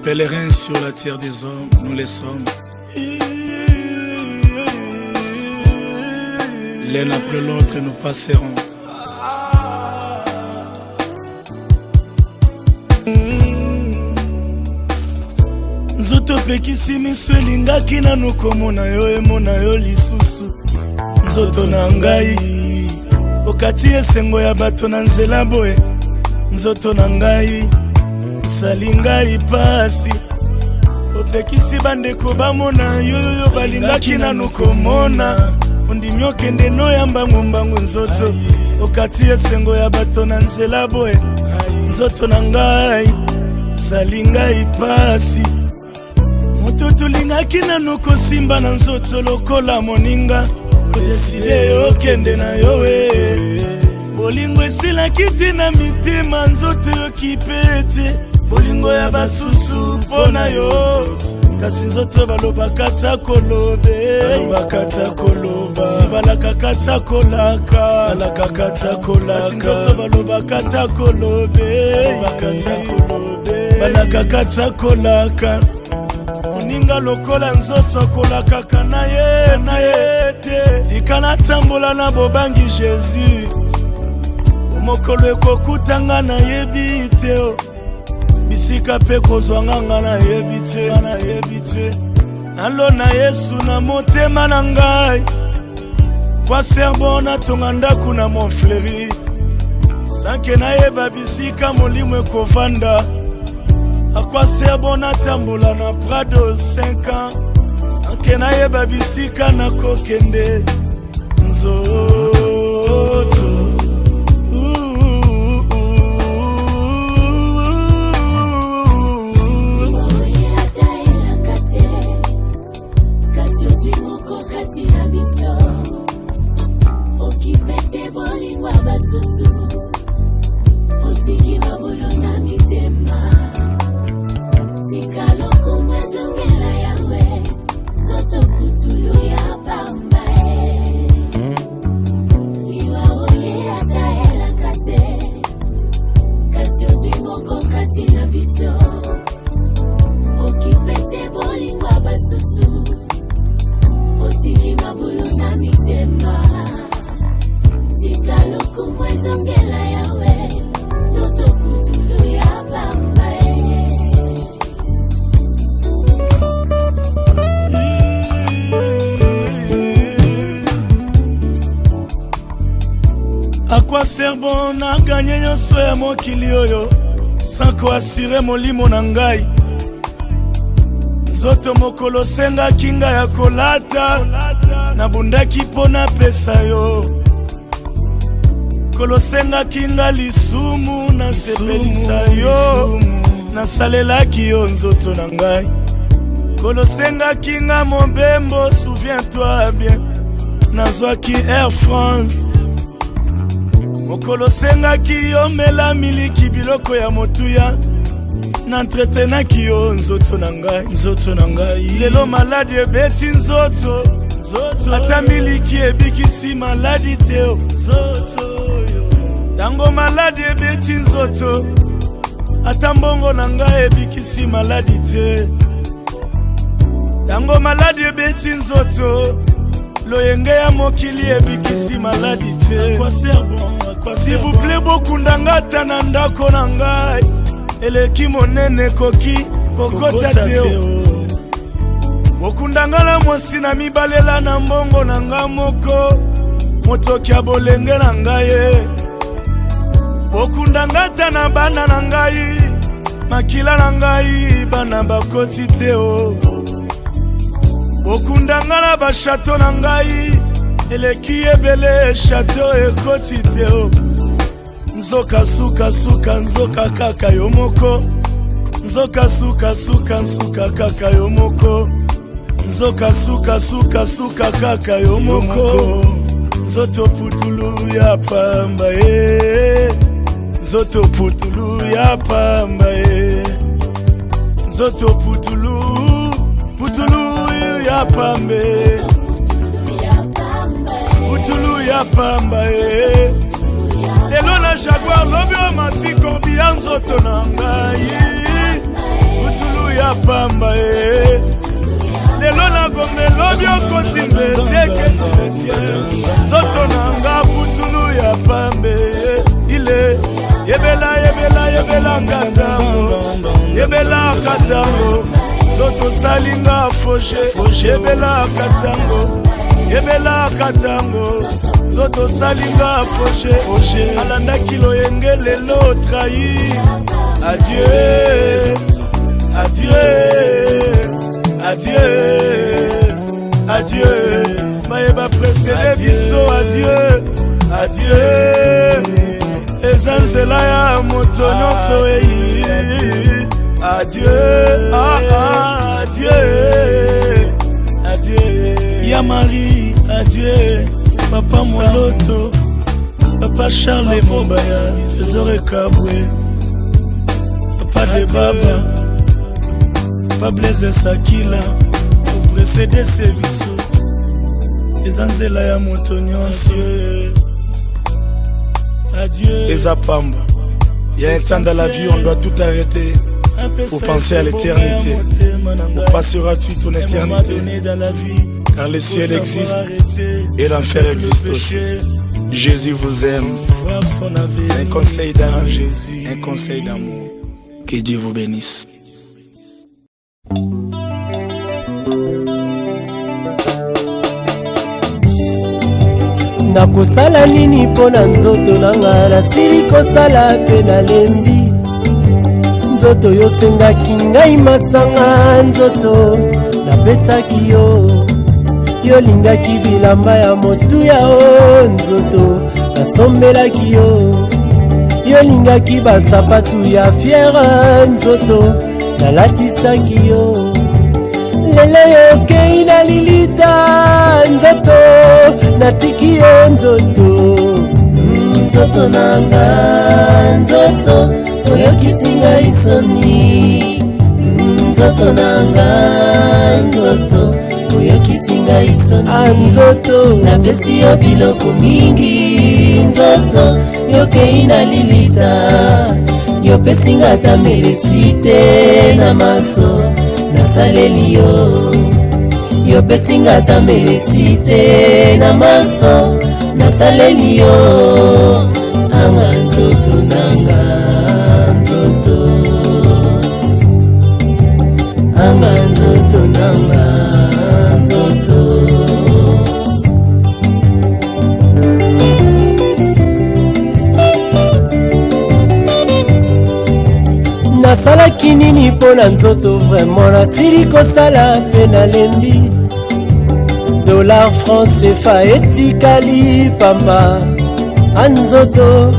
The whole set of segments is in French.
Pèlerins sur la terre des hommes, nous les sommes. L'un après l'autre, nous passerons. Nzoto pekisi miso elingaki nanu komona yo emona yo lisusu. Nzoto na ngai okati esengo ya bato na nzela boye. Nzoto na ngai osali ngai pasi. Opekisi bandeko bamona yo balingaki nanu komona. Ondimi okende noyamba ngombangu nzoto okati esengo ya bato na nzela boye. Nzoto na ngai osali ngai pasi. Moto tulingaki nanu kosimba na nzoto lokola moninga. Odeside okende na yowe bolingo esilaki te na mitema. Nzoto yokipete bolingo ya basusu mpona yo. Kasi nzoto balobaka ta kolobe sibalaka ta kolaka kasi nzoto balobaka ta kolobe balaka ta kolaka. Moninga lokola nzoto akolakaka na ye te. Tika natambola na bobangi Jésus mokolo ekokutanga na yebi te. Bisika pe kozwanga nga na yebi te. Nalona Yesu na motema na ngai. Kwa serbo natonga ndaku na Montfleury. Sanke nayeba bisika molimo ekovanda. Akwa serbo natambola na Prado 5 ans. Sanke nayeba bisika na kokende. Nzoto Akwa serbo na ganye nyonso ya mokili oyo sanko asire molimo na ngai. Nzoto mokolo senga kinga ya kolata na bundaki pona pesa yo. Kolo senga kinga lisumu na sepelisa yo. Na salelaki yo nzoto na ngai. Kolo senga kinga mobembo souviens-toi bien. Nazwaki Air France. Mokolo senga ki yo mela miliki biloko ya motuya. Nantretenaki yo nzoto na ngai. Lelo maladi ebeti nzoto. Ata miliki ebikisi maladi teo. Tango maladi ebeti nzoto. Ata mbongo na ngai ebikisi maladi te. Tango maladi ebeti nzoto. Loyenge ya mokili ebikisi maladi te. S'il vous plaît bokundanga ta na ndako na ngai. Eleki monene koki kokota teo. Bokundanga la mwasi na mibalela na mbongo na nga moko. Motoki ya bolenge na ngai. Bokundanga ta na bana na ngai. Makila na ngai bana bakoti teo. Bokundanga na ba chateau na ngai. Eleki ebele chateau ekoti teo. Nzoka suka suka nzoka kaka yo moko. Nzoka suka suka nsuka kaka yo moko. Nzoka suka suka suka kaka yo moko. Nzoto putulu ya pamba Nzoto putulu ya pamba Nzoto putulu ya pambe. Putulu ya pamba Lelo na Jaguar lobi o mati korbi ya nzoto na ngai. Putulu lelo na gomelo biokoti mbetieke nzoto nanga putulu ya pambe ile yebela katango yebela katango nzoto salinga foshe yebela katango nzoto salinga foshe alanda kilo yenge lelo trahi adieu mayeba presele biso adieu eza nzela ya moto nyonso eyi adieu ya Marie adieu papa Moloto papa Charles Mombaya Zore Kabwe papa de Baba papa Blaise Sakila précédé service eza nzela ya moto nyonso adieu eza pamba. Il y a un temps dans la vie on doit tout arrêter pour penser à l'éternité. On passera toute ton éternité car le ciel existe et l'enfer existe aussi. Jésus vous aime. C'est un conseil d'amour, un conseil d'amour. Que Dieu vous bénisse. nakosala nini mpo na nzoto nanga nasili kosala mpe nalembi nzoto yosengaki ngai masanga nzoto napesaki yo lingaki bilamba ya motuya nzoto nasombelaki yo lingaki basapatu ya fiere nzoto nalatisaki yo lelo yokei na lilita nzoto natiki yo nzoto nanga nzoto oyokisi ngai soni nzoto nanga nzoto oyokisi ngai soni nzoto napesi yo biloko mingi nzoto yokei na lilita yopesi nga ata melesi te na maso nasaleli yo pesi nga ata melesi te na maso nasaleli yo anga nzoto nanga nzoto anga nzoto nanga nzoto nasalaki nini mpo na nzoto vraiment nasili kosala mpe nalembi dollar franc CFA etikali pamba anzoto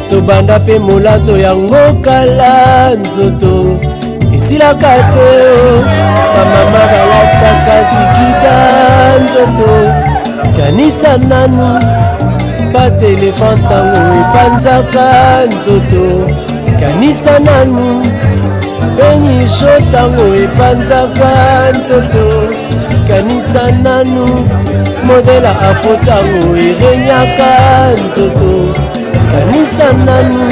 tobanda mpe molato yango kala nzoto esilaka te bamama balataka zikida nzoto kanisa nanu batelefone ntango epanzaka nzoto kanisa nanu benyisho ntango epanzaka nzoto kanisa nanu modela afro ntango erenyaka nzoto kanisa nanu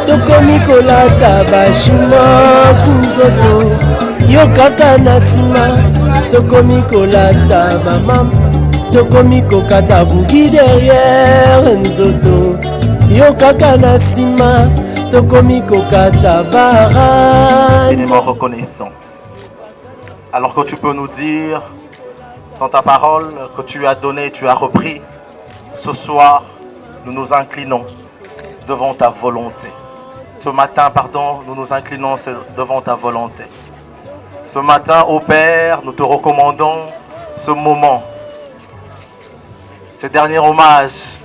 tokomi kolata bashimaku nzoto yo kaka na nsima tokomi kolata bamama tokomi kokata bugi derrière nzoto yo kaka na nsima tokomi kokata bara. Infiniment reconnaissant. Alors que tu peux nous dire dans ta parole que tu as donné, tu as repris, ce soir nous nous inclinons devant ta volonté. Ce matin, pardon, nous nous inclinons devant ta volonté. Ce matin, ô Père, nous te recommandons ce moment, ce dernier hommage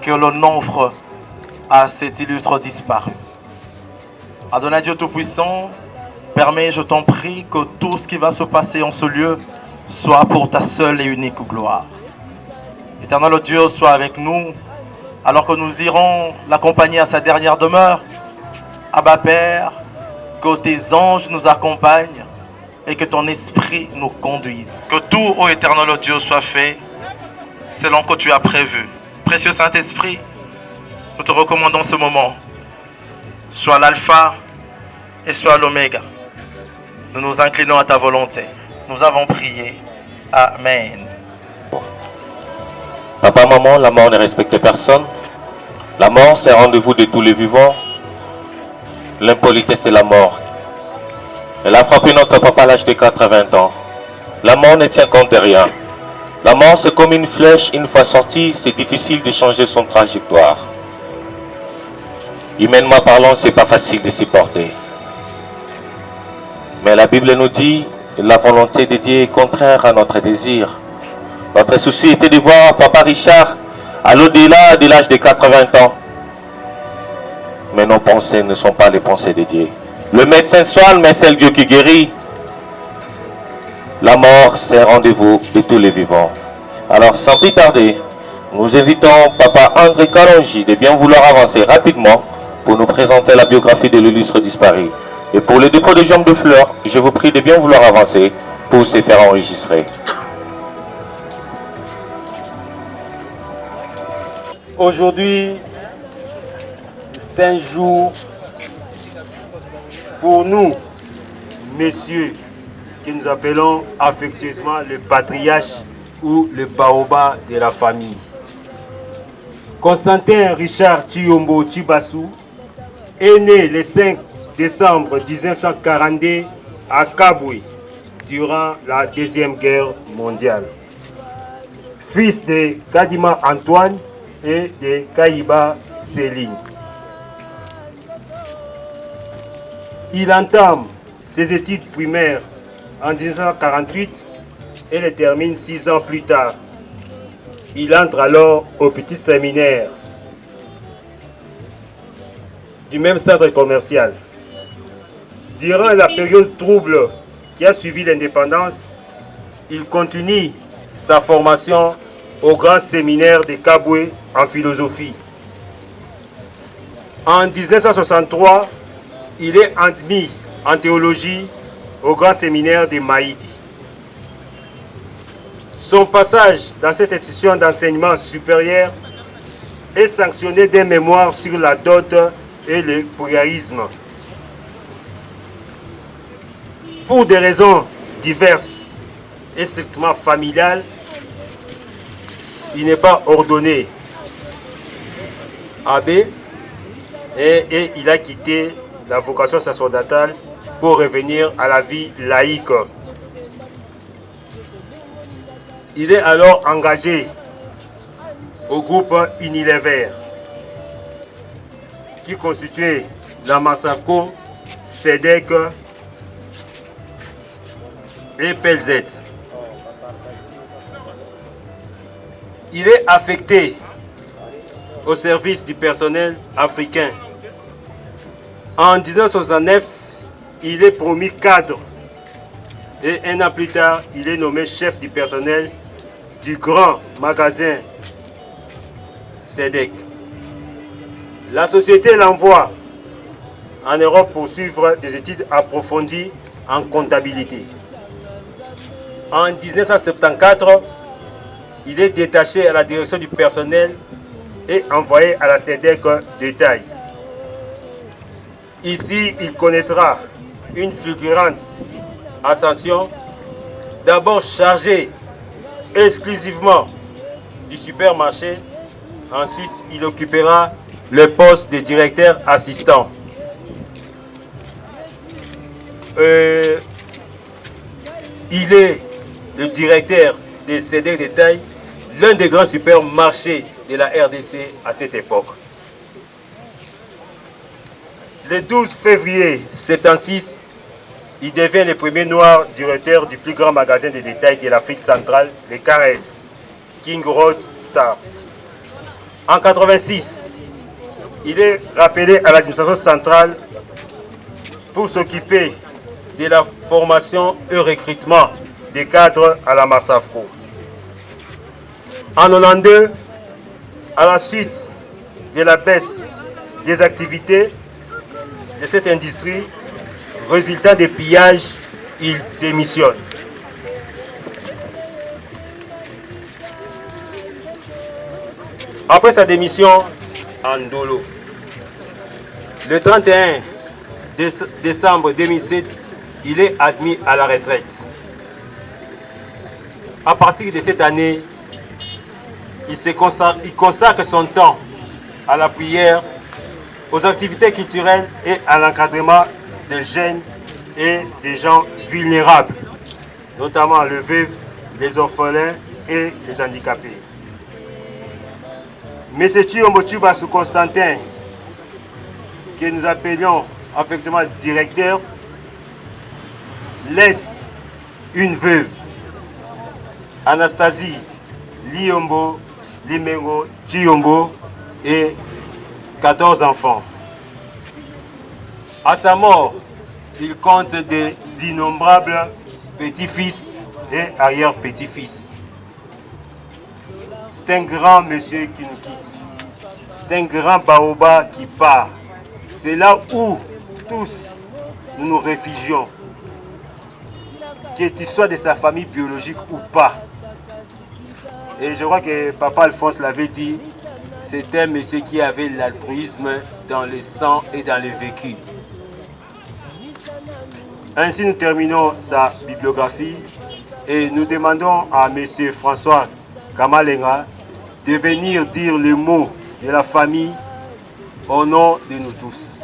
que l'on offre à cet illustre disparu. Adonai Dieu Tout-Puissant, permets, je t'en prie, que tout ce qui va se passer en ce lieu soit pour ta seule et unique gloire. Éternel Dieu, sois avec nous, alors que nous irons l'accompagner à sa dernière demeure. Abba Père, que tes anges nous accompagnent et que ton esprit nous conduise. Que tout, ô éternel Dieu, soit fait selon que tu as prévu. Précieux Saint-Esprit, nous te recommandons ce moment. Sois l'alpha et sois l'oméga. nous nous inclinons à ta volonté. Nous avons prié. Amen. Papa, maman, la mort ne respecte personne. La mort, c'est rendez-vous de tous les vivants. L'impolitesse de la mort. Elle a frappé notre papa à l'âge de 80 ans. La mort ne tient compte de rien. La mort, c'est comme une flèche. Une fois sortie, c'est difficile de changer son trajectoire. Humainement parlant, c'est pas facile de supporter. Mais la Bible nous dit, la volonté de Dieu est contraire à notre désir. Notre souci était de voir Papa Richard à l'au-delà de l'âge de 80 ans. Mais nos pensées ne sont pas les pensées de Dieu. Le médecin soigne, mais c'est le Dieu qui guérit. La mort, c'est un rendez-vous de tous les vivants. Alors, sans plus tarder, nous invitons Papa André Kalonji de bien vouloir avancer rapidement pour nous présenter la biographie de l'illustre disparu. Et pour le dépôt de jambes de fleurs, je vous prie de bien vouloir avancer pour se faire enregistrer. Aujourd'hui, c'est un jour pour nous, messieurs, que nous appelons affectueusement le patriarche ou le baobab de la famille. Constantin Richard Chiyombo Chibassou est né le 5 décembre 1942 à Kabwe durant la Deuxième Guerre mondiale. Fils de Kadima Antoine et de Kaïba Céline. Il entame ses études primaires en 1948 et les termine 6 ans plus tard. Il entre alors au petit séminaire du même centre commercial. Durant la période trouble qui a suivi l'indépendance, il continue sa formation au grand séminaire de Kabwe en philosophie. En 1963, il est admis en théologie au grand séminaire de Maïdi. Son passage dans cette institution d'enseignement supérieur est sanctionné d'un mémoire sur la dot et le pluralisme. Pour des raisons diverses et strictement familiales, il n'est pas ordonné abbé et il a quitté la vocation sacerdotale pour revenir à la vie laïque. Il est alors engagé au groupe Unilever qui constituait la Massafco, SEDEC et PLZ. Il est affecté au service du personnel africain. En 1969, il est promu cadre et un an plus tard, il est nommé chef du personnel du grand magasin SEDEC. La société l'envoie en Europe pour suivre des études approfondies en comptabilité. En 1974, il est détaché à la direction du personnel et envoyé à la SEDEC de taille. Ici, il connaîtra une fulgurante ascension, d'abord chargé exclusivement du supermarché. Ensuite, il occupera le poste de directeur assistant. Il est le directeur des SEDEC de taille, l'un des grands supermarchés de la RDC à cette époque. Le 12 février 1976, il devient le premier noir directeur du plus grand magasin de détail de l'Afrique centrale, le KRS, King Road Star. En 1986, il est rappelé à l'administration centrale pour s'occuper de la formation et recrutement des cadres à la Massafco. En 1992, à la suite de la baisse des activités de cette industrie, résultat des pillages, il démissionne. Après sa démission en Ndolo, le 31 décembre 2007, il est admis à la retraite. À partir de cette année, il consacre son temps à la prière, aux activités culturelles et à l'encadrement des jeunes et des gens vulnérables, notamment les veuves, les orphelins et les handicapés. M. Chiombo Chibasu Constantin, que nous appelions affectivement directeur, laisse une veuve, Anastasie Liombo Limengo Chiombo, et 14 enfants. À sa mort, il compte des innombrables petits-fils et arrière-petits-fils. C'est un grand monsieur qui nous quitte. C'est un grand baobab qui part. C'est là où tous nous nous réfugions. Que tu sois de sa famille biologique ou pas. Et je crois que Papa Alphonse l'avait dit, c'était un monsieur qui avait l'altruisme dans le sang et dans le vécu. Ainsi, nous terminons sa bibliographie et nous demandons à M. François Kamalenga de venir dire le mot de la famille au nom de nous tous.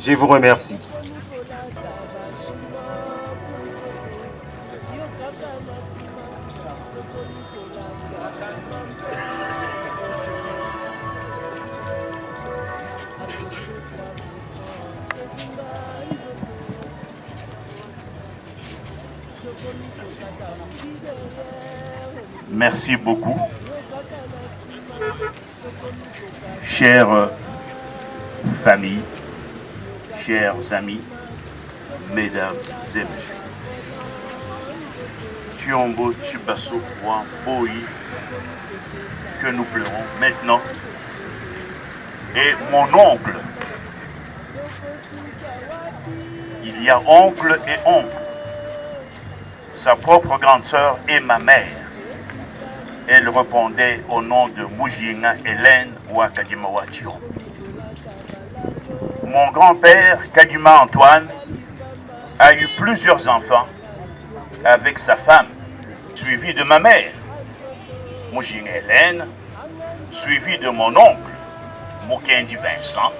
Je vous remercie. Merci beaucoup. Chères familles, chers amis, mesdames et messieurs. Chiombo Chibasu Wamboyi, que nous pleurons maintenant, et mon oncle. Il y a oncle et oncle, sa propre grande sœur et ma mère. Elle répondait au nom de Moujinga Hélène Wakadima Wachiro. Mon grand-père, Kadima Antoine, a eu plusieurs enfants avec sa femme, suivi de ma mère, Moujinga Hélène, suivi de mon oncle, Moukendi Vincent,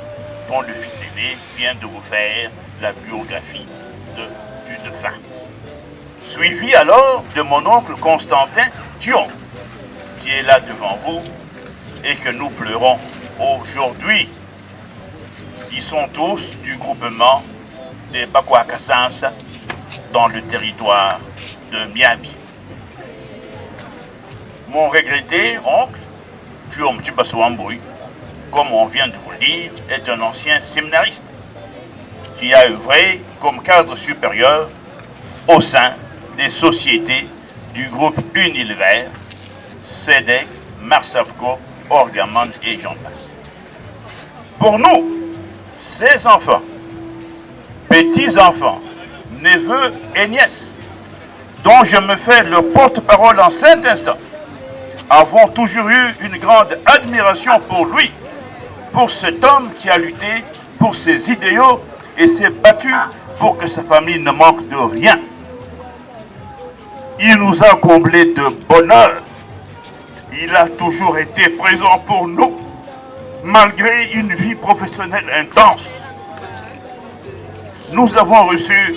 dont le fils aîné vient de vous faire la biographie du défunt. Suivi alors de mon oncle Constantin Thion, qui est là devant vous et que nous pleurons aujourd'hui. Ils sont tous du groupement des Bakwakasansa dans le territoire de Miami. Mon regretté oncle, Chiombo Chibasu Wamboyi, comme on vient de vous le dire, est un ancien séminariste qui a œuvré comme cadre supérieur au sein des sociétés du groupe Unilever, SEDEC, Marsavco, Orgaman et j'en passe. Pour nous, ces enfants, petits-enfants, neveux et nièces, dont je me fais le porte-parole en cet instant, avons toujours eu une grande admiration pour lui, pour cet homme qui a lutté pour ses idéaux et s'est battu pour que sa famille ne manque de rien. Il nous a comblés de bonheur. Il a toujours été présent pour nous, malgré une vie professionnelle intense. Nous avons reçu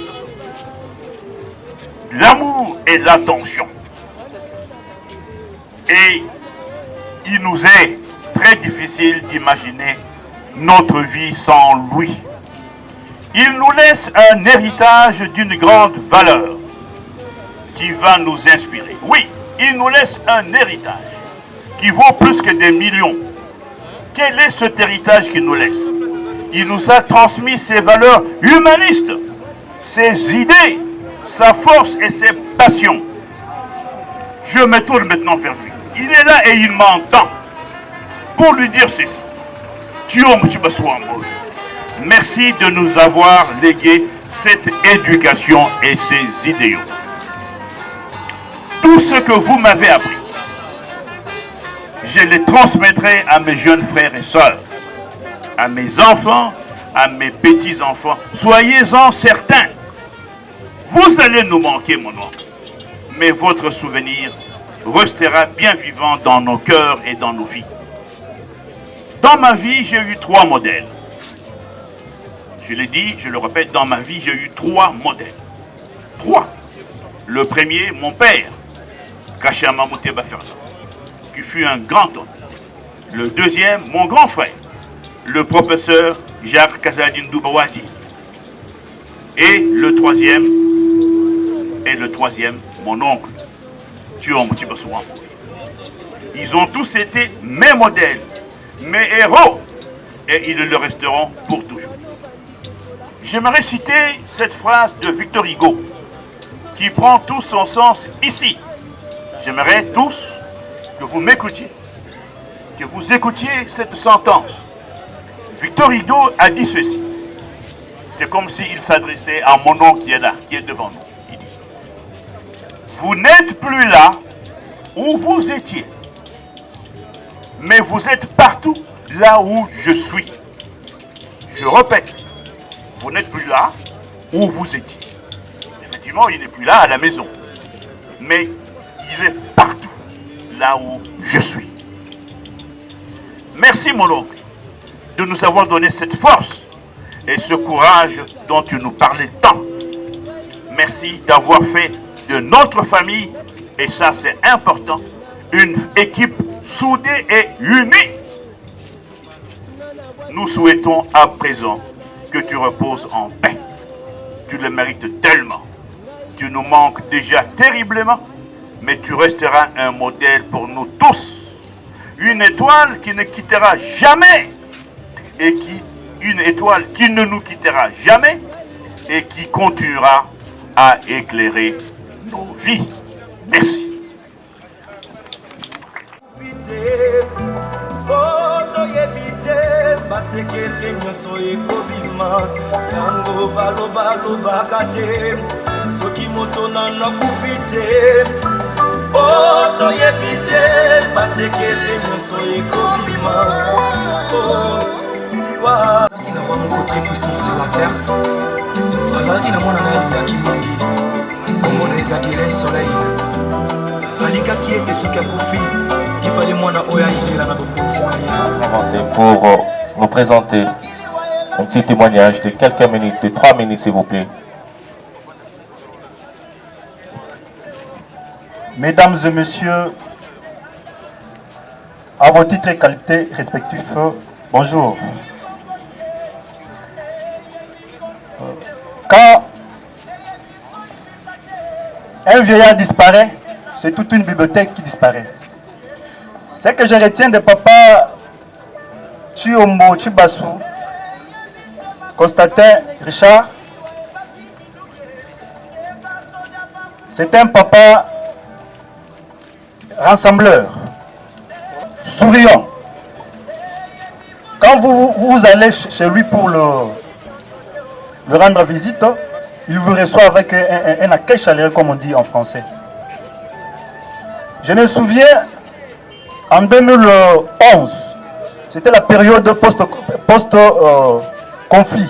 l'amour et l'attention. Et il nous est très difficile d'imaginer notre vie sans lui. Il nous laisse un héritage d'une grande valeur qui va nous inspirer. Oui, il nous laisse un héritage qui vaut plus que des millions. Quel est cet héritage qu'il nous laisse? Il nous a transmis ses valeurs humanistes, ses idées, sa force et ses passions. Je me tourne maintenant vers lui. Il est là et il m'entend pour lui dire ceci. Chiombo Chibasu Wamboyi, merci de nous avoir légué cette éducation et ces idéaux. Tout ce que vous m'avez appris, je les transmettrai à mes jeunes frères et sœurs, à mes enfants, à mes petits-enfants. Soyez-en certains. Vous allez nous manquer, mon oncle, mais votre souvenir restera bien vivant dans nos cœurs et dans nos vies. Dans ma vie, j'ai eu 3 modèles. Je l'ai dit, je le répète, dans ma vie, j'ai eu 3 modèles. 3. Le premier, mon père, Kachama Mouteba Fernand, qui fut un grand homme. Le deuxième, mon grand frère, le professeur Jacques Kazadine Doubawadi. Et le troisième, mon oncle, Tuom Tibasouan. Ils ont tous été mes modèles, mes héros, et ils le resteront pour toujours. J'aimerais citer cette phrase de Victor Hugo, qui prend tout son sens ici. J'aimerais tous que vous m'écoutiez, que vous écoutiez cette sentence. Victor Hugo a dit ceci. C'est comme s'il s'adressait à mon oncle qui est là, qui est devant nous. Il dit, vous n'êtes plus là où vous étiez, mais vous êtes partout là où je suis. Je répète, vous n'êtes plus là où vous étiez. Effectivement, il n'est plus là à la maison, mais il est partout là où je suis. Merci mon oncle de nous avoir donné cette force et ce courage dont tu nous parlais tant. Merci d'avoir fait de notre famille, et ça c'est important, une équipe soudée et unie. Nous souhaitons à présent que tu reposes en paix. Tu le mérites tellement. Tu nous manques déjà terriblement, mais tu resteras un modèle pour nous tous. Une étoile qui ne quittera jamais, une étoile qui ne nous quittera jamais et qui continuera à éclairer nos vies. Merci. Très puissant sur la terre. Azalaki na mwana na alingaki mingi. Kombo na ezaki le soleil. Alikaki ete soki akufi, ifale mwana oyo ayingela na bokonzi na ye. Avancez pour nous présenter un petit témoignage de quelques minutes, de 3 minutes s'il vous plaît. Mesdames et messieurs, à vos titres et qualités respectifs, bonjour. Quand un vieillard disparaît, c'est toute une bibliothèque qui disparaît. Ce que je retiens de papa Chiombo Chibassou, Constantin Richard, c'est un papa rassembleur, souriant. Quand vous allez chez lui pour le rendre visite, il vous reçoit avec un accueil chaleureux, comme on dit en français. Je me souviens, en 2011, c'était la période post-conflit.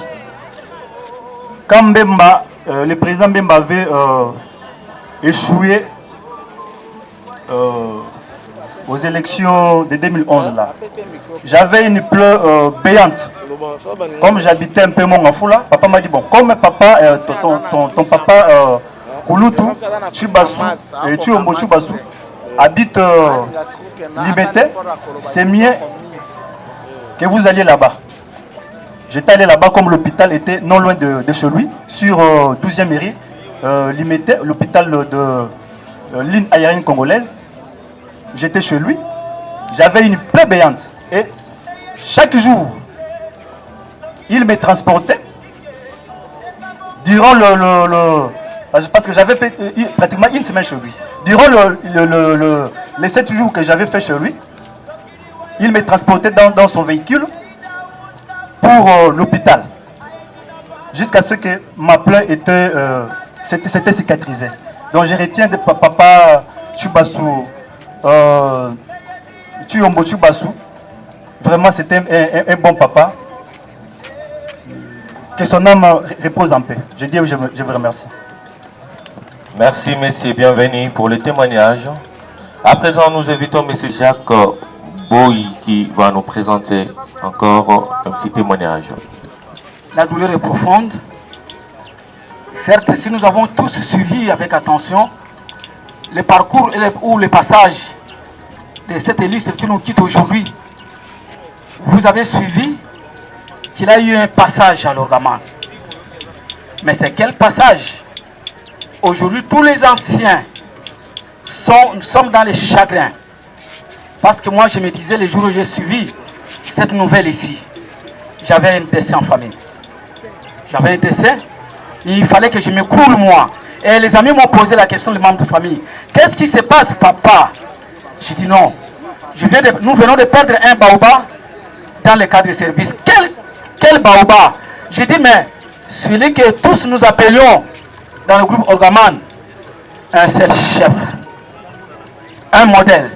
Quand Mbemba, le président Mbemba avait échoué aux élections de 2011 là. J'avais une pleure béante. Comme j'habitais un peu mon Afula, papa m'a dit bon, comme papa, ton papa Kouloutou, Chibassou, et Chiombo Chibassou habite Libété, c'est mieux que vous alliez là-bas. J'étais allé là-bas comme l'hôpital était non loin de chez lui, sur 12e mairie, Limité, l'hôpital de ligne aérienne congolaise. J'étais chez lui, j'avais une plaie béante et chaque jour, il me transportait durant parce que j'avais fait pratiquement une semaine chez lui. Durant les 7 jours que j'avais fait chez lui, il me transportait dans son véhicule pour l'hôpital. Jusqu'à ce que ma plaie s'était cicatrisée. Donc je retiens de papa Chibassou, Chiombo Chibassou. Vraiment c'était un bon papa. Que son âme repose en paix. Je dis, je vous remercie. Merci, messieurs. Bienvenue pour le témoignage. À présent, nous invitons M. Jacques Boy qui va nous présenter encore un petit témoignage. La douleur est profonde. Certes, si nous avons tous suivi avec attention le parcours ou le passage de cet illustre qui nous quitte aujourd'hui, vous avez suivi qu'il a eu un passage à l'Orgaman. Mais c'est quel passage? Aujourd'hui, tous les anciens sommes dans les chagrins. Parce que moi, je me disais, les jours où j'ai suivi cette nouvelle ici, j'avais un décès en famille. J'avais un décès, il fallait que je me coule moi. Et les amis m'ont posé la question, les membres de famille. Qu'est-ce qui se passe, papa? J'ai dit non. Nous venons de perdre un baobab dans le cadre de service. Quel baobab? J'ai dit, mais celui que tous nous appelions dans le groupe Orgaman, un seul chef, un modèle,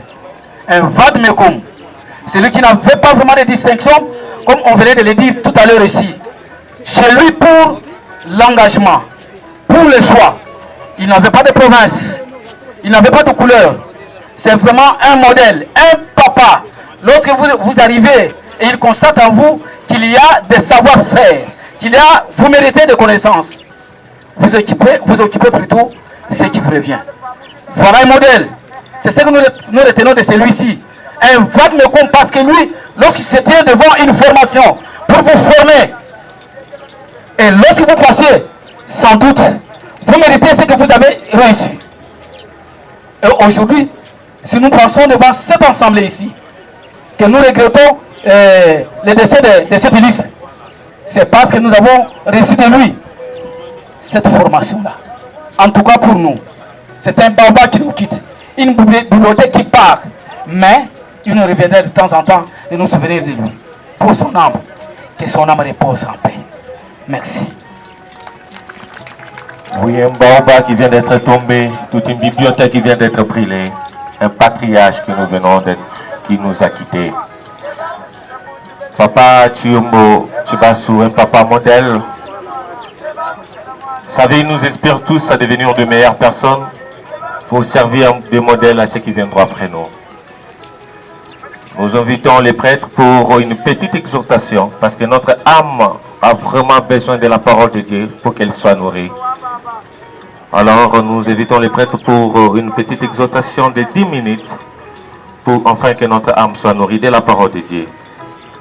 un vadmekum, celui qui n'avait pas vraiment de distinction, comme on venait de le dire tout à l'heure ici. Chez lui, pour l'engagement, pour le choix, il n'avait pas de province, il n'avait pas de couleur. C'est vraiment un modèle, un papa. Lorsque vous arrivez et il constate en vous qu'il y a des savoir-faire, vous méritez des connaissances, vous occupez plutôt ce qui vous revient. Voilà un modèle. C'est ce que nous retenons de celui-ci. Un vadmekum, parce que lui, lorsqu'il se tient devant une formation pour vous former, et lorsque vous passez, sans doute, vous méritez ce que vous avez réussi. Et aujourd'hui, si nous pensons devant cette assemblée ici, que nous regrettons le décès de cet illustre, c'est parce que nous avons reçu de lui cette formation-là. En tout cas pour nous, c'est un baba qui nous quitte, une bibliothèque qui part, mais il nous reviendrait de temps en temps de nous souvenir de lui. Pour son âme, que son âme repose en paix. Merci. Oui, un baobab qui vient d'être tombé, toute une bibliothèque qui vient d'être brûlée, un patriarche que nous venons qui nous a quittés. Papa Tchibassou, un papa modèle. Vous savez, il nous inspire tous à devenir de meilleures personnes pour servir de modèle à ceux qui viendront après nous. Nous invitons les prêtres pour une petite exhortation, parce que notre âme a vraiment besoin de la parole de Dieu pour qu'elle soit nourrie. Alors nous invitons les prêtres pour une petite exhortation de 10 minutes, pour enfin que notre âme soit nourrie de la parole de Dieu.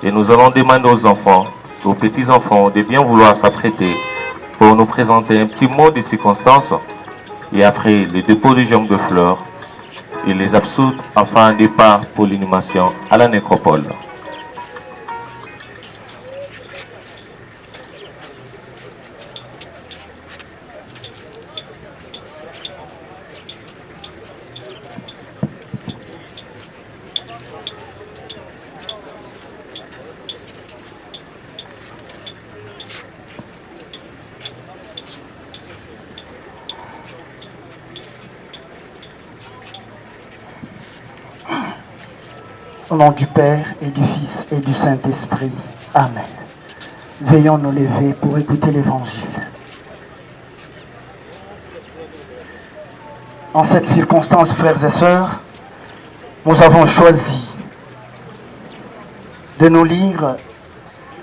Et nous allons demander aux enfants, aux petits-enfants, de bien vouloir s'apprêter pour nous présenter un petit mot de circonstance, et après le dépôt de jambes de fleurs, et les absoutes afin de départ pour l'inhumation à la nécropole. Au nom du Père et du Fils et du Saint-Esprit. Amen. Veillons nous lever pour écouter l'Évangile. En cette circonstance, frères et sœurs, nous avons choisi de nous lire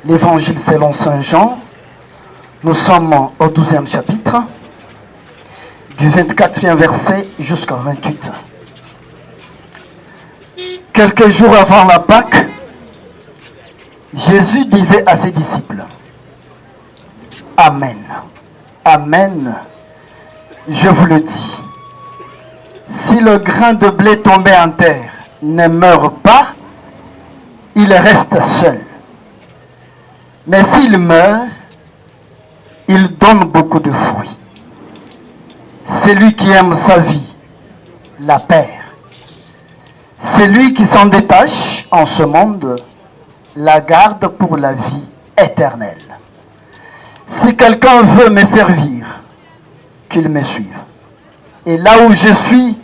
l'Évangile selon Saint Jean. Nous sommes au 12e chapitre, du 24e verset jusqu'au 28. Quelques jours avant la Pâque, Jésus disait à ses disciples, « Amen, Amen, je vous le dis, si le grain de blé tombé en terre ne meurt pas, il reste seul. Mais s'il meurt, il donne beaucoup de fruits. Celui qui aime sa vie la perd. Celui qui s'en détache en ce monde la garde pour la vie éternelle. Si quelqu'un veut me servir, qu'il me suive. Et là où je suis,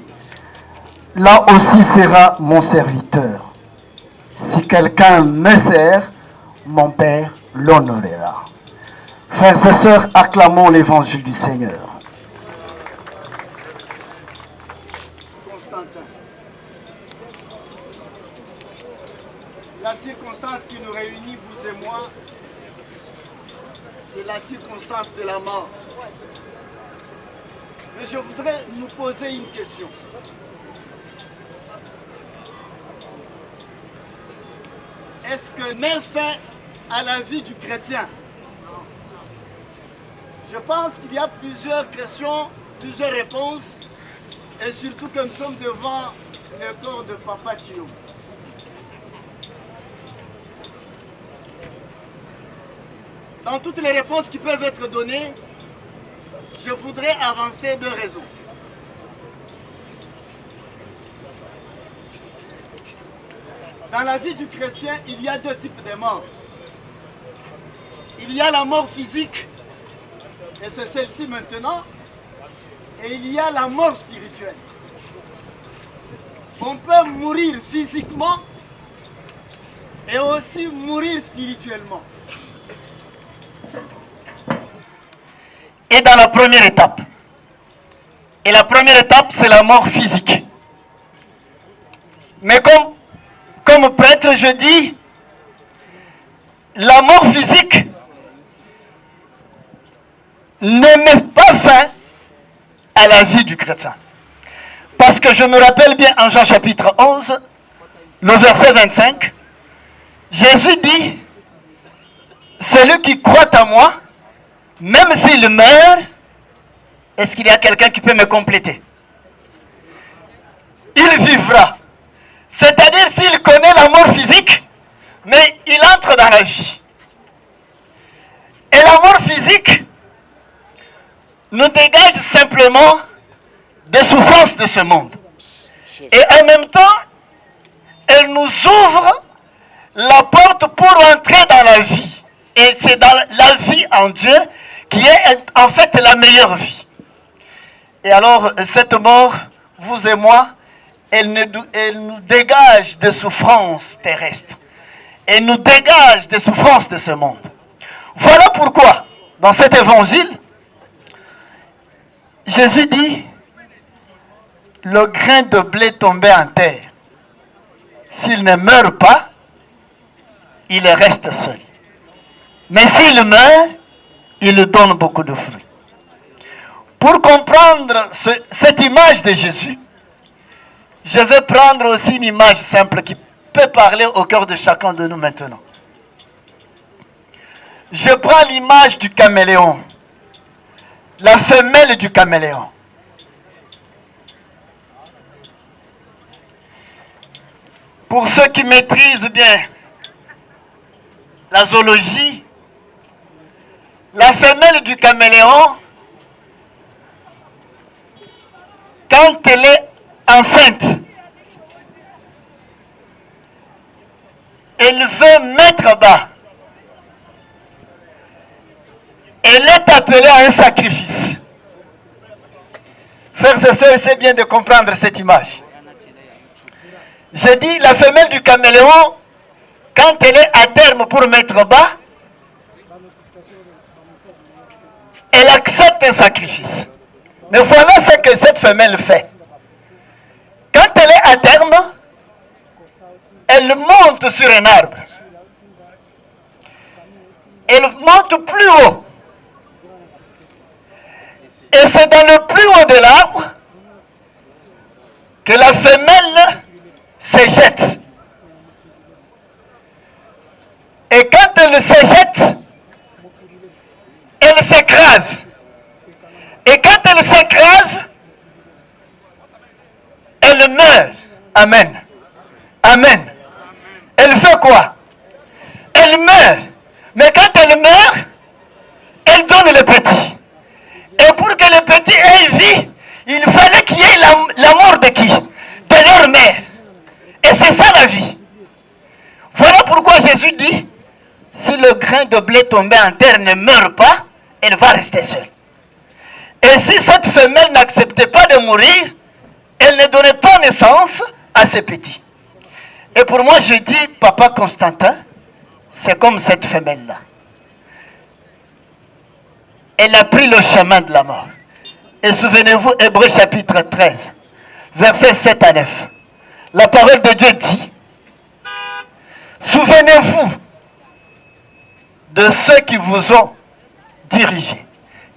là aussi sera mon serviteur. Si quelqu'un me sert, mon Père l'honorera. Frères et sœurs, acclamons l'évangile du Seigneur. c'est la circonstance de la mort. Mais je voudrais nous poser une question. Est-ce que met fin à la vie du chrétien? Je pense qu'il y a plusieurs questions, plusieurs réponses, et surtout que nous sommes devant le corps de Papa Thio. Dans toutes les réponses qui peuvent être données, je voudrais avancer deux raisons. Dans la vie du chrétien, il y a deux types de morts. Il y a la mort physique, et c'est celle-ci maintenant, et il y a la mort spirituelle. On peut mourir physiquement et aussi mourir spirituellement. Et dans la première étape. Et la première étape, c'est la mort physique. Mais comme prêtre, je dis, la mort physique ne met pas fin à la vie du chrétien. Parce que je me rappelle bien en Jean chapitre 11, le verset 25, Jésus dit, celui qui croit en moi, même s'il meurt, est-ce qu'il y a quelqu'un qui peut me compléter? Il vivra. C'est-à-dire s'il connaît la mort physique, mais il entre dans la vie. Et la mort physique nous dégage simplement des souffrances de ce monde. Et en même temps, elle nous ouvre la porte pour entrer dans la vie. Et c'est dans la vie en Dieu qui est en fait la meilleure vie. Et alors, cette mort, vous et moi, elle nous dégage des souffrances terrestres. Elle nous dégage des souffrances de ce monde. Voilà pourquoi, dans cet évangile, Jésus dit, le grain de blé tombé en terre, s'il ne meurt pas, il reste seul. Mais s'il meurt, il donne beaucoup de fruits. Pour comprendre cette image de Jésus, je vais prendre aussi une image simple qui peut parler au cœur de chacun de nous maintenant. Je prends l'image du caméléon, la femelle du caméléon. Pour ceux qui maîtrisent bien la zoologie, la femelle du caméléon, quand elle est enceinte, elle veut mettre bas. Elle est appelée à un sacrifice. Frères et sœurs, c'est bien de comprendre cette image. J'ai dit, la femelle du caméléon, quand elle est à terme pour mettre bas, elle accepte un sacrifice. Mais voilà ce que cette femelle fait. Quand elle est à terme, elle monte sur un arbre. Elle monte plus haut. Et c'est dans le plus haut de l'arbre que la femelle se jette. Et quand elle se jette, elle s'écrase. Et quand elle s'écrase, elle meurt. Amen. Amen. Elle fait quoi? Elle meurt. Mais quand elle meurt, elle donne le petit. Et pour que le petit ait vie, il fallait qu'il y ait la mort de qui? De leur mère. Et c'est ça la vie. Voilà pourquoi Jésus dit, si le grain de blé tombé en terre ne meurt pas, elle va rester seule. Et si cette femelle n'acceptait pas de mourir, elle ne donnait pas naissance à ses petits. Et pour moi, je dis, Papa Constantin, c'est comme cette femelle-là. Elle a pris le chemin de la mort. Et souvenez-vous, Hébreux chapitre 13, versets 7 à 9. La parole de Dieu dit, souvenez-vous de ceux qui vous ont dirigé,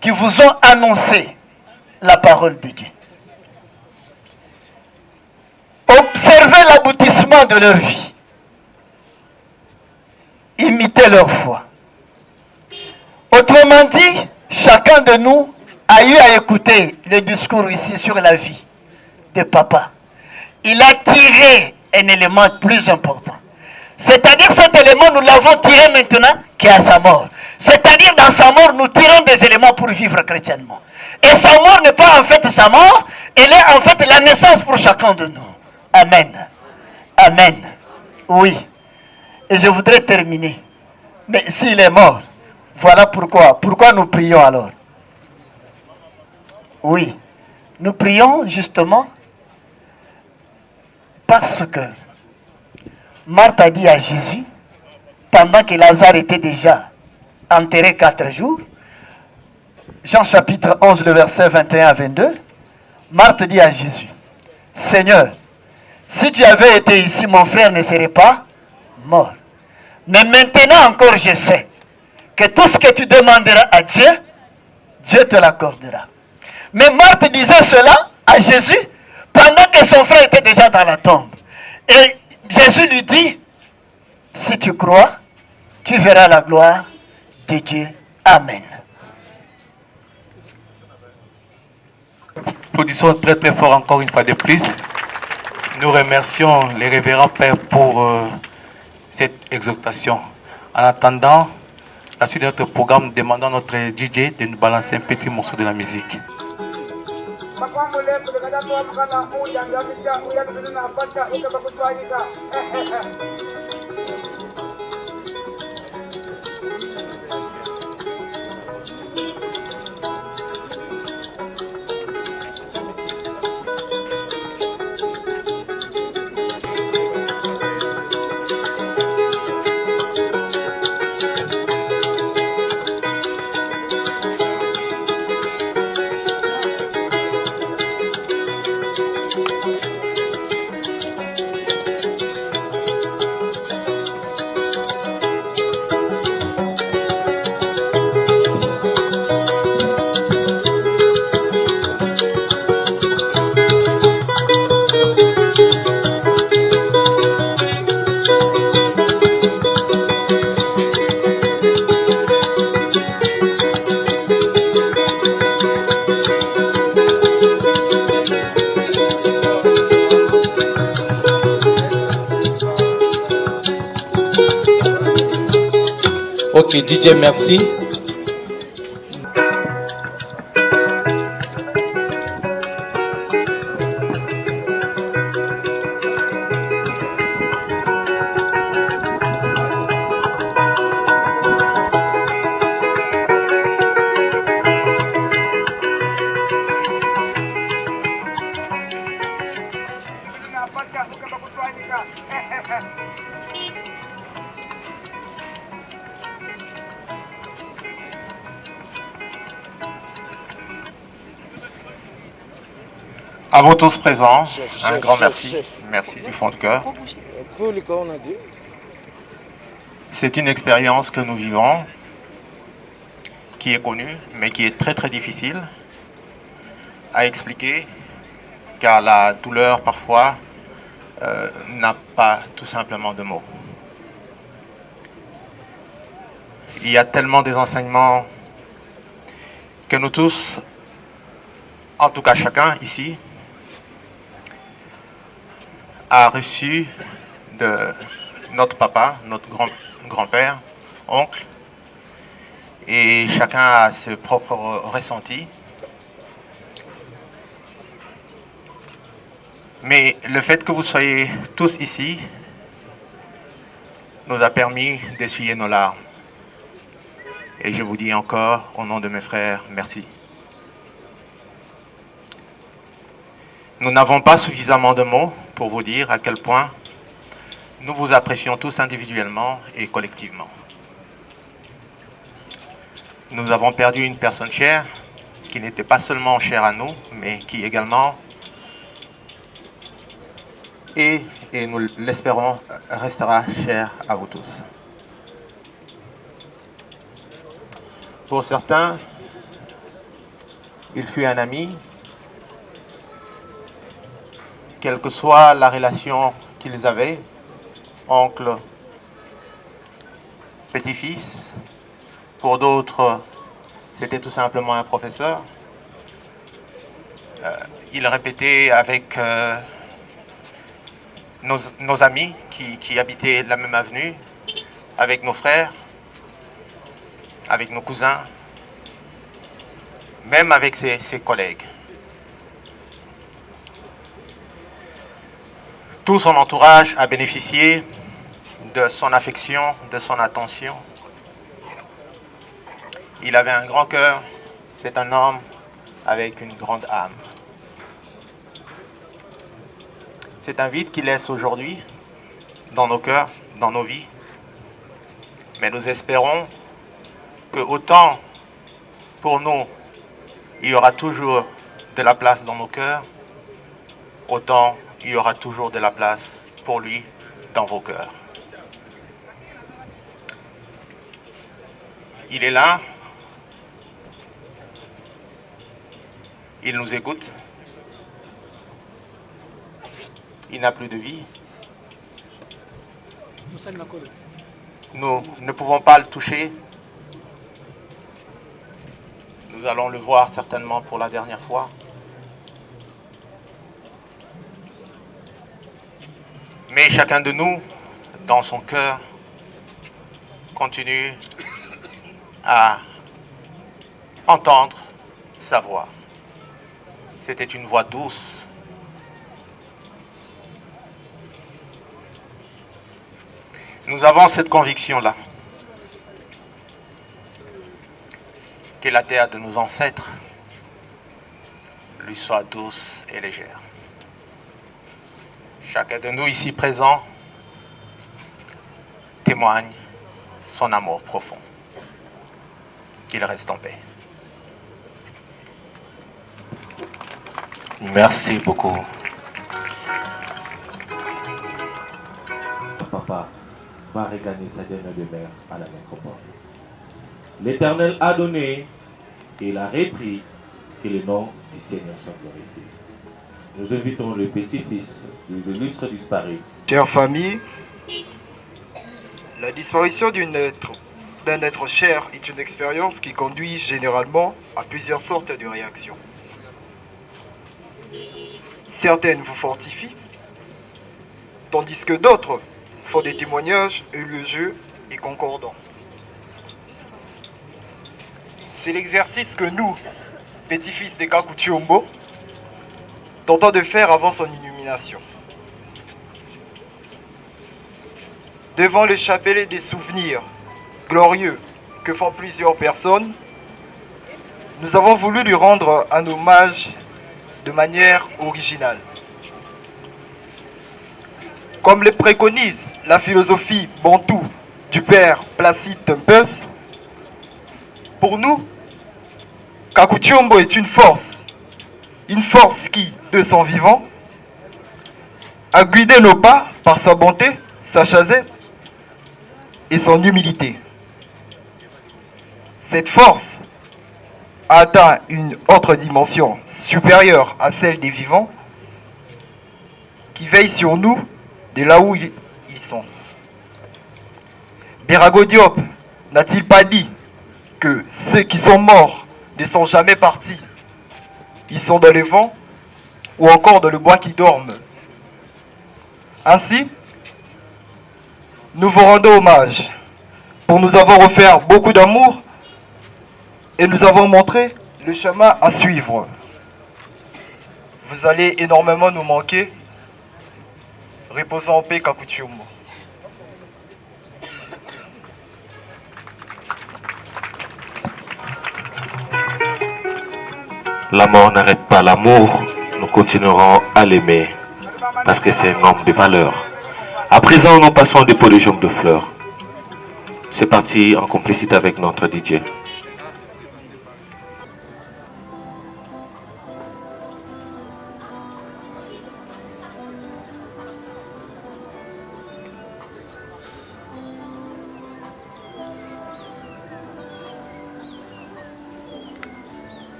qui vous ont annoncé la parole de Dieu. Observez l'aboutissement de leur vie. Imitez leur foi. Autrement dit, chacun de nous a eu à écouter le discours ici sur la vie de papa. Il a tiré un élément plus important. C'est-à-dire cet élément, nous l'avons tiré maintenant, qui est à sa mort. C'est-à-dire dans sa mort, nous tirons des éléments pour vivre chrétiennement. Et sa mort n'est pas en fait sa mort, elle est en fait la naissance pour chacun de nous. Amen. Amen. Oui. Et je voudrais terminer. Mais s'il est mort, voilà pourquoi. Pourquoi nous prions alors? Oui. Nous prions justement parce que Marthe a dit à Jésus, pendant que Lazare était déjà enterré 4 jours, Jean chapitre 11, le verset 21 à 22, Marthe dit à Jésus, Seigneur, si tu avais été ici, mon frère ne serait pas mort. Mais maintenant encore, je sais que tout ce que tu demanderas à Dieu, Dieu te l'accordera. Mais Marthe disait cela à Jésus pendant que son frère était déjà dans la tombe. Et Jésus lui dit, si tu crois, tu verras la gloire de Dieu. Amen. Applaudissons très très fort encore une fois de plus. Nous remercions les révérends pères pour cette exhortation. En attendant la suite de notre programme, demandons à notre DJ de nous balancer un petit morceau de la musique. Ok, DJ, merci. À vous tous présents, un grand merci. Merci du fond de cœur. C'est une expérience que nous vivons, qui est connue, mais qui est très très difficile à expliquer, car la douleur parfois n'a pas tout simplement de mots. Il y a tellement des enseignements que nous tous, en tout cas chacun ici, a reçu de notre papa, notre grand-père, oncle, et chacun a ses propres ressentis. Mais le fait que vous soyez tous ici nous a permis d'essuyer nos larmes. Et je vous dis encore, au nom de mes frères, merci. Nous n'avons pas suffisamment de mots pour vous dire à quel point nous vous apprécions tous individuellement et collectivement. Nous avons perdu une personne chère, qui n'était pas seulement chère à nous, mais qui également, et nous l'espérons, restera chère à vous tous. Pour certains, il fut un ami, quelle que soit la relation qu'ils avaient, oncle, petit-fils. Pour d'autres, c'était tout simplement un professeur. Il répétait avec nos amis qui habitaient la même avenue, avec nos frères, avec nos cousins, même avec ses collègues. Tout son entourage a bénéficié de son affection, de son attention. Il avait un grand cœur, c'est un homme avec une grande âme. C'est un vide qu'il laisse aujourd'hui dans nos cœurs, dans nos vies. Mais nous espérons que autant pour nous, il y aura toujours de la place dans nos cœurs, autant il y aura toujours de la place pour lui dans vos cœurs. Il est là, il nous écoute, il n'a plus de vie. Nous ne pouvons pas le toucher. Nous allons le voir certainement pour la dernière fois. Mais chacun de nous, dans son cœur, continue à entendre sa voix. C'était une voix douce. Nous avons cette conviction-là, que la terre de nos ancêtres lui soit douce et légère. Chacun de nous ici présents témoigne son amour profond. Qu'il reste en paix. Merci beaucoup. Papa va regagner sa dernière demeure à la nécropole. L'Éternel a donné et il a repris, que le nom du Seigneur soit glorifié. Nous invitons le petit-fils de l'illustre disparu. Chère famille, la disparition d'un être cher est une expérience qui conduit généralement à plusieurs sortes de réactions. Certaines vous fortifient, tandis que d'autres font des témoignages élogieux et concordants. C'est l'exercice que nous, petits-fils de Kaku Tshombo, tentons de faire avant son illumination. Devant le chapelet des souvenirs glorieux que font plusieurs personnes, nous avons voulu lui rendre un hommage de manière originale. Comme le préconise la philosophie bantoue du père Placide Tempels, pour nous, Kaku Tshombo est une force qui, de son vivant, a guidé nos pas par sa bonté, sa sagesse et son humilité. Cette force a atteint une autre dimension supérieure à celle des vivants qui veillent sur nous de là où ils sont. Birago Diop n'a-t-il pas dit que ceux qui sont morts ne sont jamais partis? Ils sont dans le vent ou encore dans le bois qui dorment. Ainsi, nous vous rendons hommage pour nous avoir offert beaucoup d'amour et nous avons montré le chemin à suivre. Vous allez énormément nous manquer. Reposons en paix, Kaku Tshombo. La mort n'arrête pas l'amour, nous continuerons à l'aimer, parce que c'est un homme de valeur. À présent, nous passons au dépôt de jambes de fleurs. C'est parti en complicité avec notre DJ.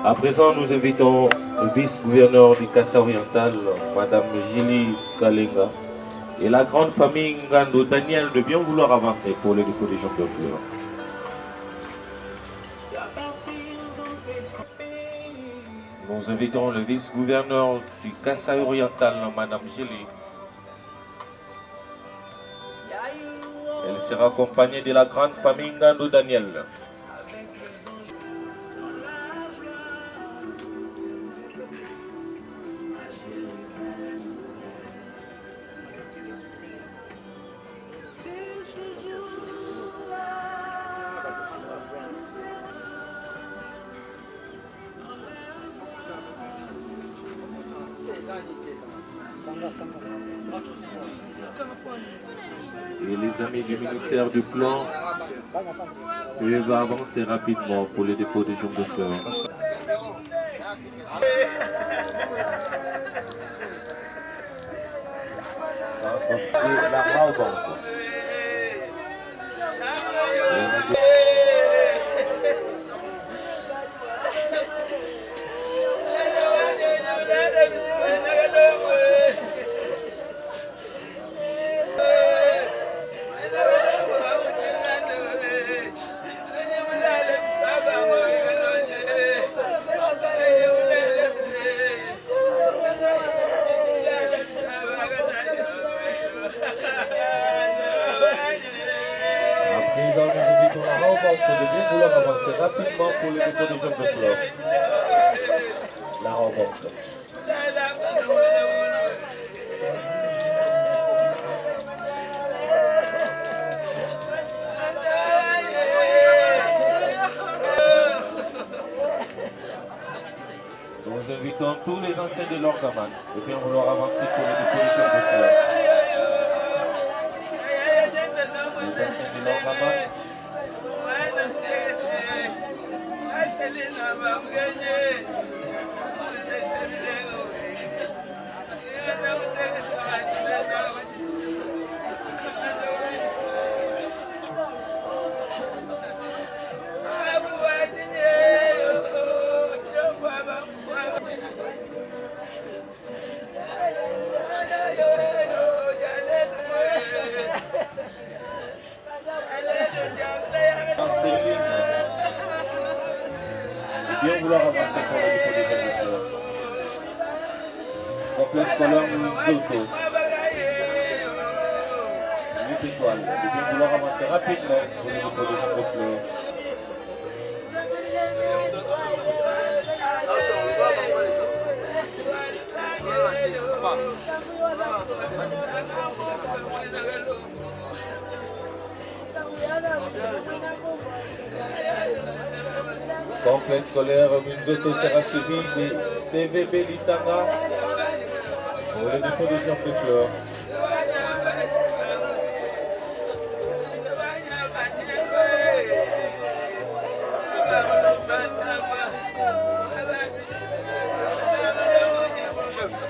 À présent, nous invitons le vice-gouverneur du Kassa Oriental, Madame Gili Kalenga, et la grande famille Ngando Daniel de bien vouloir avancer pour le dépôt des gens de fleurs. Nous invitons le vice-gouverneur du Kassa Oriental, Madame Gili. Elle sera accompagnée de la grande famille Ngando Daniel. Et les amis du ministère du Plan peuvent avancer rapidement pour le dépôt des jambes de fleurs. La robe encore. De bien vouloir avancer rapidement pour le dépôt des jambes de fleurs. La rencontre. Nous invitons tous les anciens de l'Orgaman de bien vouloir avancer pour le dépôt des jambes de fleurs. Les anciens de l'Orgaman. Bien vouloir avancer pour le dépôt des jambes de fleurs. Complexe scolaire Zoto. Les étoiles. De bien vouloir avancer rapidement pour le dépôt des jambes de fleurs. Complexe scolaire Munzoto sera suivi de CVB Lissanga pour le dépôt des jambes de fleurs.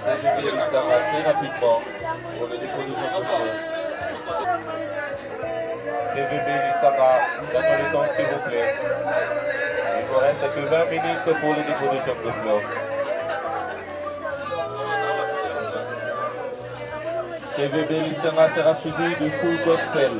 CVB Lissanga très rapidement pour le dépôt des jambes de fleurs. CVB Lissanga, donnez le temps s'il vous plaît. Il ne reste que 20 minutes pour le dépôt des jambes de fleurs. CVB Lissanga sera suivi de Full Gospel.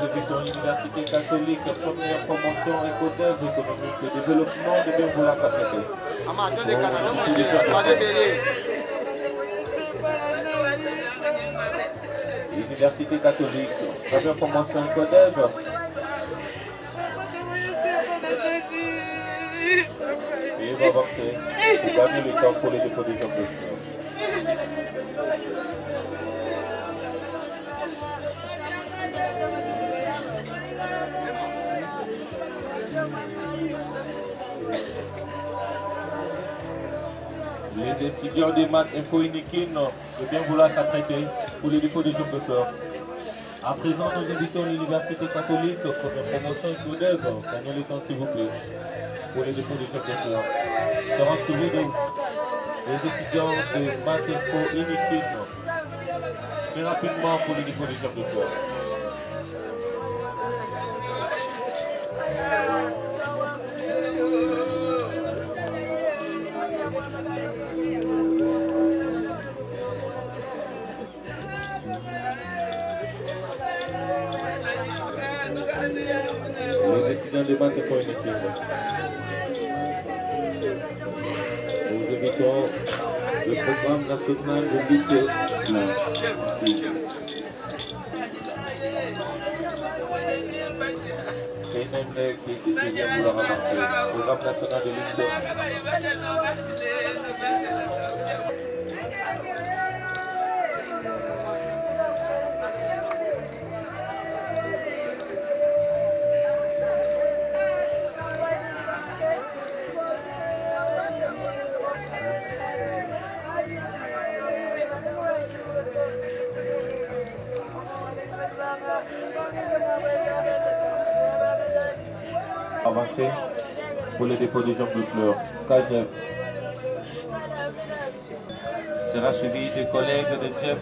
invitons l'Université catholique, première promotion éco-dev économique et développement de bien vouloir s'apprêter. L'Université catholique, première promotion éco-dev. Et va avancer pour gagner le temps pour les dépôts des gens de fleurs. Les étudiants des maths info Inikin de bien vouloir s'apprêter pour les dépôts des jours de fleurs. À présent, nous invitons l'Université catholique, première promotion et coup d'œuvre. Gagnez le temps s'il vous plaît pour les dépôts des jours de fleurs. Seront suivis des étudiants de maths info Inikin. Très rapidement pour les dépôts des jours de fleurs. Les étudiants de maths info Inikin. Nous invitons le programme national de lutte. Merci. Qui vient vouloir avancer. Programme national de lutte. Avancer pour le dépôt des jambes de fleurs. KZF sera suivi des collègues de Jeff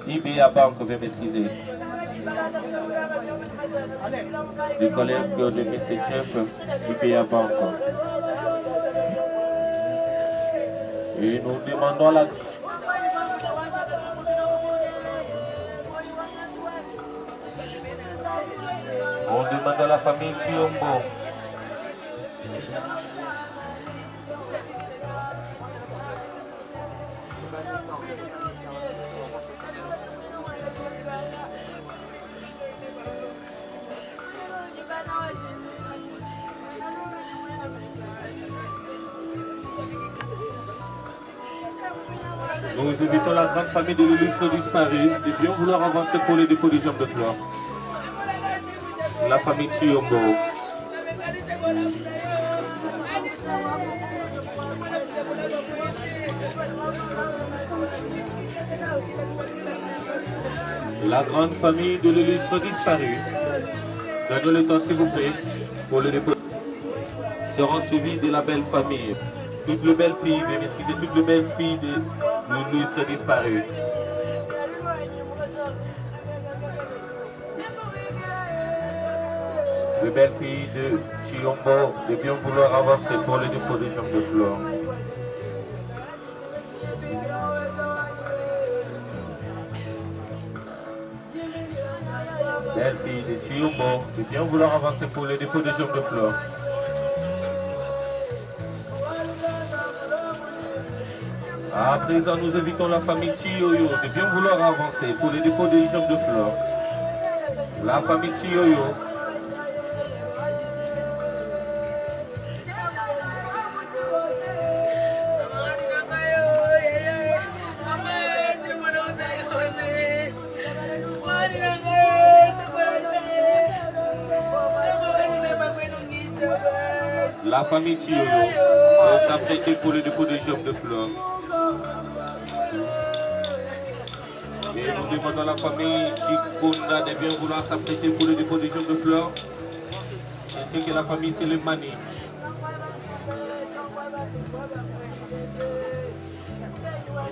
IBA Banque, veuillez m'excuser. Des collègues de M. Jeff IBA Banque. Et nous demandons la on demande à la famille Chiombo. Nous invitons la grande famille de l'illustre disparu de bien vouloir avancer pour les dépôts des jambes de fleurs. La famille Chiombo. La grande famille de l'illustre disparu. Donnez le temps s'il vous plaît pour le dépôt. Seront suivis de la belle famille. Toutes les belles filles, mais excusez, toutes les belles filles de l'illustre disparu. Les belles filles de Chiombo de bien vouloir avancer pour le dépôt des jambes de fleurs. Belles filles de Chiombo de bien vouloir avancer pour le dépôt des jambes de fleurs. À présent, nous invitons la famille Chiyoyo de bien vouloir avancer pour le dépôt des jambes de fleurs. La famille Chiyoyo. La famille Chiyoyo s'apprêter pour le dépôt des jambes de fleurs. Et nous demandons à la famille Chikunda de bien vouloir s'apprêter pour le dépôt des jambes de fleurs. Ainsi que la famille Selemani.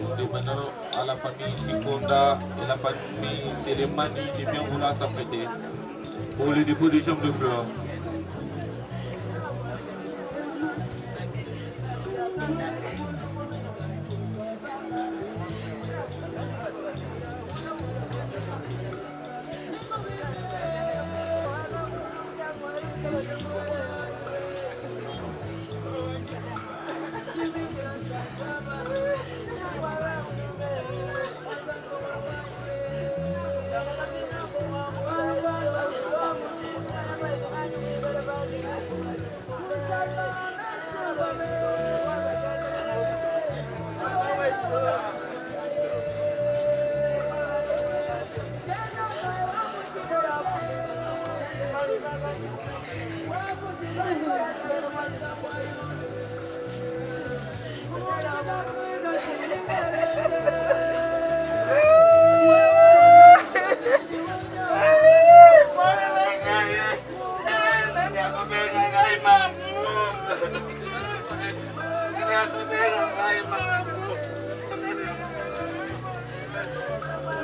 Nous demandons à la famille Chikunda et la famille Selemani de bien vouloir s'apprêter pour le dépôt des jambes de fleurs.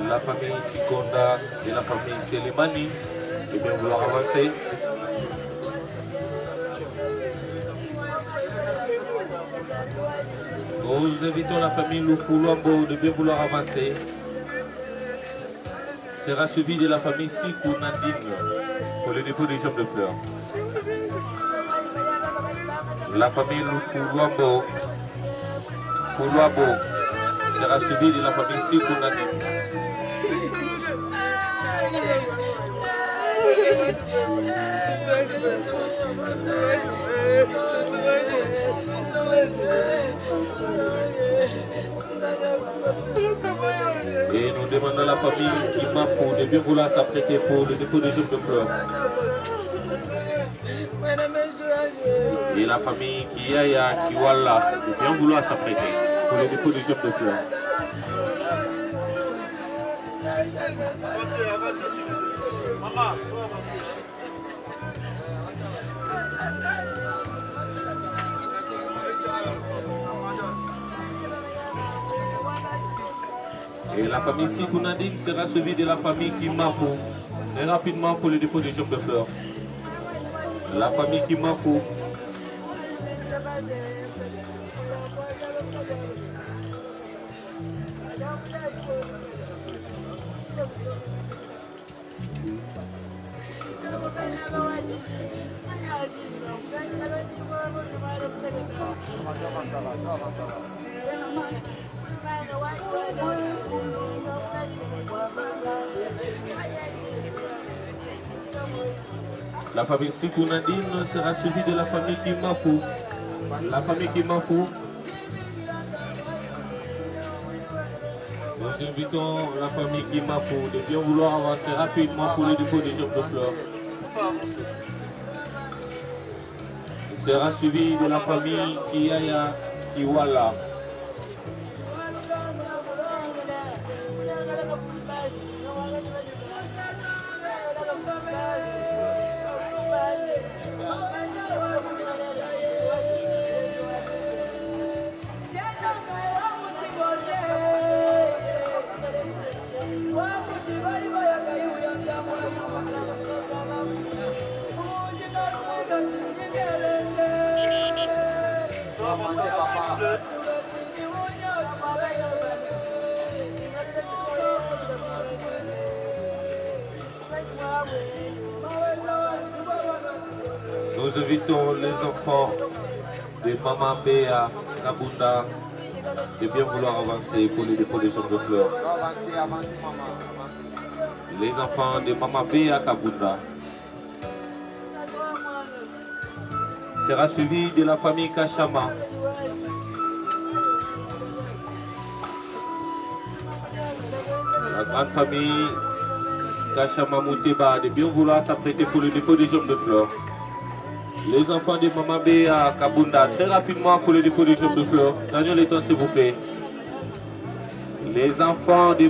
La famille Tikonda et la famille Selemani, de bien vouloir avancer. Nous invitons la famille Lufuluambo de bien vouloir avancer. Sera suivi de la famille Sikou Nandine pour le dépôt des jambes de fleurs. La famille Lufuluambo sera suivi de la famille Sikou Nandine. Et nous demandons à la famille Kimafou de bien vouloir s'apprêter pour le dépôt des jambes de fleurs. Et la famille Kiyaya Kiwala de bien vouloir s'apprêter pour le dépôt des jambes de fleurs. Et la famille Sikou Nandine sera suivie de la famille Kimafou. Et rapidement pour le dépôt des jambes de fleurs. La famille Kimafou. La famille Sikou Nandine sera suivie de la famille Kimafou. La famille Kimafou. Nous invitons la famille Kimafou de bien vouloir avancer rapidement pour le dépôt des jambes de fleurs. Il sera suivi de la famille Kiyaya Kiwala. Nous invitons les enfants de Maman Béa Kabunda de bien vouloir avancer pour le dépôt des jambes de fleurs. Les enfants de Maman Béa Kabunda sera suivi de la famille Kachama. La grande famille Kachama Mouteba de bien vouloir s'apprêter pour le dépôt des jambes de fleurs. Les enfants de Maman Béa Kabunda, très rapidement pour le dépôt des jambes de fleurs. Daniel Letton, s'il vous plaît. Les enfants de